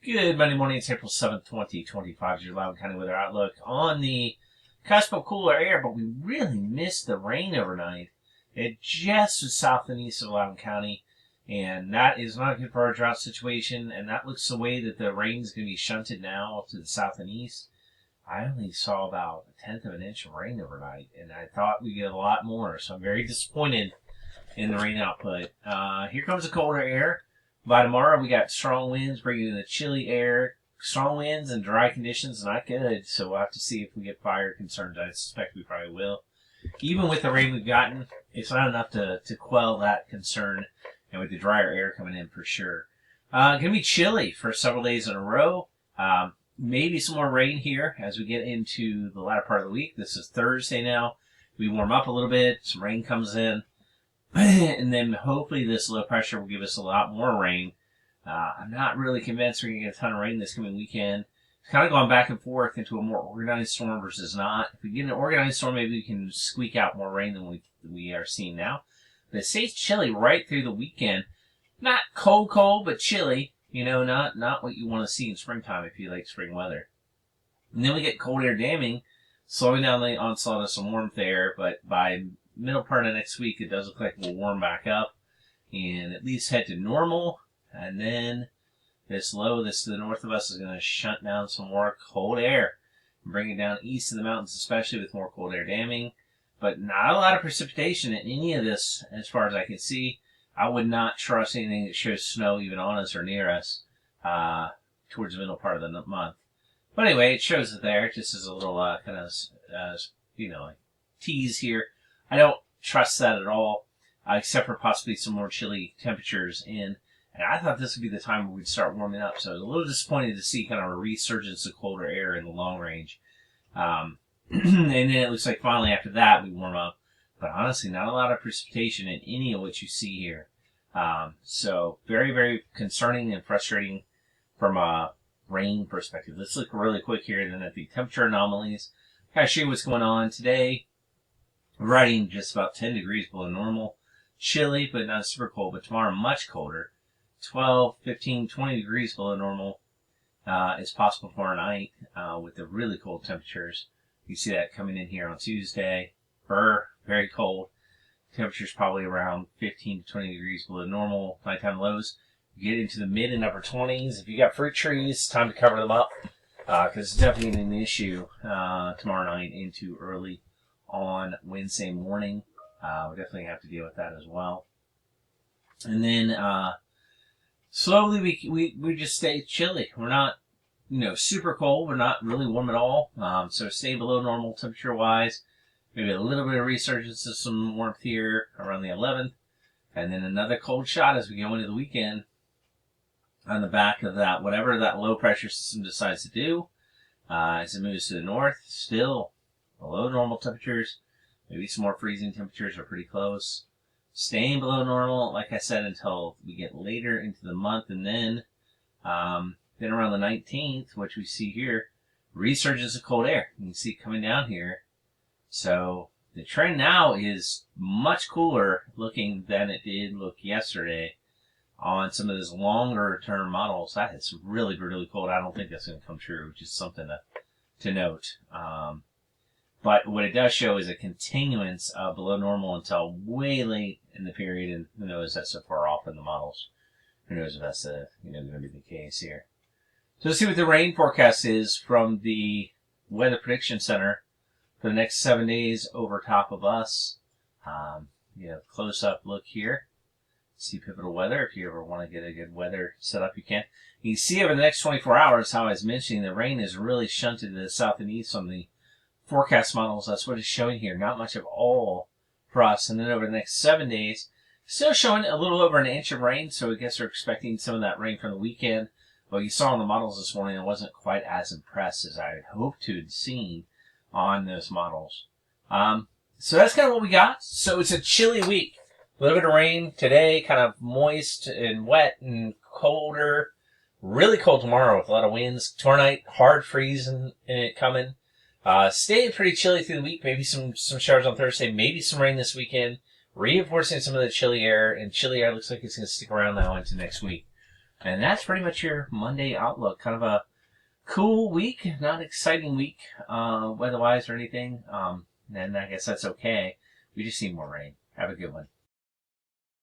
Good Monday morning. It's April 7th, 2025. Your Loudoun County weather outlook. On the cusp of cooler air, but we really missed the rain overnight. It just was south and east of Loudoun County, and that is not good for our drought situation, and that looks the way that the rain is going to be shunted now to the south and east. I only saw about a tenth of an inch of rain overnight, and I thought we'd get a lot more, so I'm very disappointed in the rain output. Here comes the colder air. By tomorrow, we got strong winds bringing in the chilly air. Strong winds and dry conditions, not good. So we'll have to see if we get fire concerns. I suspect we probably will. Even with the rain we've gotten, it's not enough to quell that concern. And with the drier air coming in for sure. Going to be chilly for several days in a row. Maybe some more rain here as we get into the latter part of the week. This is Thursday now. We warm up a little bit. Some rain comes in. And then hopefully this low pressure will give us a lot more rain. I'm not really convinced we're going to get a ton of rain this coming weekend. It's kind of going back and forth into a more organized storm versus not. If we get an organized storm, maybe we can squeak out more rain than we are seeing now. But it stays chilly right through the weekend. Not cold, but chilly. You know, not what you want to see in springtime if you like spring weather. And then we get cold air damming, slowing down the onslaught of some warmth air, but by middle part of next week, it does look like we'll warm back up and at least head to normal. And then this low, this to the north of us, is going to shunt down some more cold air and bring it down east of the mountains, especially with more cold air damming. But not a lot of precipitation in any of this, as far as I can see. I would not trust anything that shows snow even on us or near us towards the middle part of the month. But anyway, it shows it there, just as a little kind of, like tease here. I don't trust that at all, except for possibly some more chilly temperatures in. And I thought this would be the time where we'd start warming up. So I was a little disappointed to see kind of a resurgence of colder air in the long range. And then it looks like finally after that we warm up. But honestly, not a lot of precipitation in any of what you see here. So very, very concerning and frustrating from a rain perspective. Let's look really quick here then at the temperature anomalies. Kind of show you what's going on today. Riding just about 10 degrees below normal. Chilly, but not super cold. But tomorrow, much colder. 12, 15, 20 degrees below normal is possible tomorrow night with the really cold temperatures. You see that coming in here on Tuesday. Very cold. Temperatures probably around 15 to 20 degrees below normal. Nighttime lows get into the mid and upper 20s. If you got fruit trees, it's time to cover them up because it's definitely an issue tomorrow night into early on Wednesday morning. We'll definitely have to deal with that as well. And then slowly we just stay chilly. We're not, super cold. We're not really warm at all. So stay below normal temperature-wise. Maybe a little bit of resurgence of some warmth here around the 11th. And then another cold shot as we go into the weekend on the back of that, whatever that low-pressure system decides to do. As it moves to the north, still below normal temperatures, maybe some more freezing temperatures are pretty close. Staying below normal, like I said, until we get later into the month, and then around the 19th, which we see here, resurgence of cold air. You can see it coming down here. So the trend now is much cooler looking than it did look yesterday on some of those longer term models. That is really, really cold. I don't think that's going to come true, which is something to note. But what it does show is a continuance of below normal until way late in the period, and who knows that's so far off in the models. Who knows if that's going to be the case here. So let's see what the rain forecast is from the Weather Prediction Center for the next 7 days over top of us. Close-up look here. See pivotal weather. If you ever want to get a good weather setup, you can. You can see over the next 24 hours, how I was mentioning, the rain is really shunted to the south and east on the forecast models. That's what it's showing here. Not much of all for us. And then over the next 7 days, still showing a little over an inch of rain. So I guess we're expecting some of that rain from the weekend. Well, you saw on the models this morning, I wasn't quite as impressed as I had hoped to have seen on those models. So that's kind of what we got. So it's a chilly week. A little bit of rain today, kind of moist and wet and colder. Really cold tomorrow with a lot of winds. Tomorrow night, hard freeze in it coming. Staying pretty chilly through the week. Maybe some showers on Thursday. Maybe some rain this weekend. Reinforcing some of the chilly air. And chilly air looks like it's going to stick around now into next week. And that's pretty much your Monday outlook. Kind of a cool week, not an exciting week, weather-wise or anything. And I guess that's okay. We just need more rain. Have a good one.